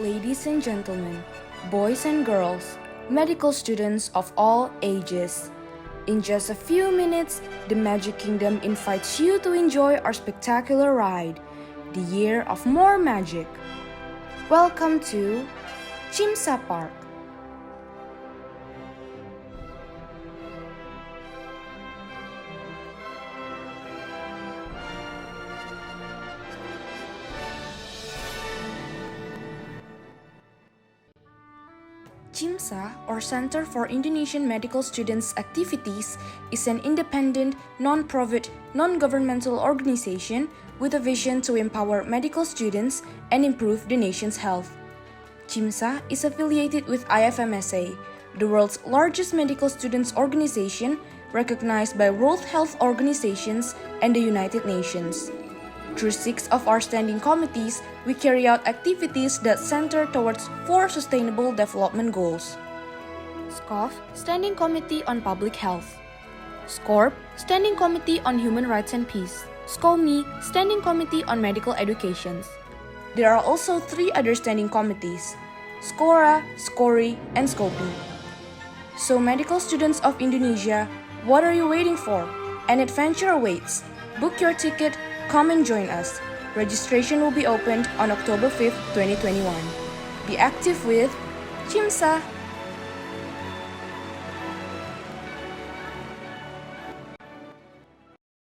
Ladies and gentlemen, boys and girls, medical students of all ages. In just a few minutes, the Magic Kingdom invites you to enjoy our spectacular ride, the Year of More Magic. Welcome to CIMSA Park. CIMSA, or Center for Indonesian Medical Students Activities, is an independent, non-profit, non-governmental organization with a vision to empower medical students and improve the nation's health. CIMSA is affiliated with IFMSA, the world's largest medical students organization recognized by World Health Organizations and the United Nations. Through 6 of our standing committees, we carry out activities that center towards 4 sustainable development goals. SCOF, Standing Committee on Public Health. SCORP, Standing Committee on Human Rights and Peace. SCOMI, Standing Committee on Medical Education. There are also 3 other standing committees, SCORA, SCORI, and SCOPI. So medical students of Indonesia, what are you waiting for? An adventure awaits. Book your ticket. Come and join us. Registration will be opened on October 5th, 2021. Be active with CIMSA!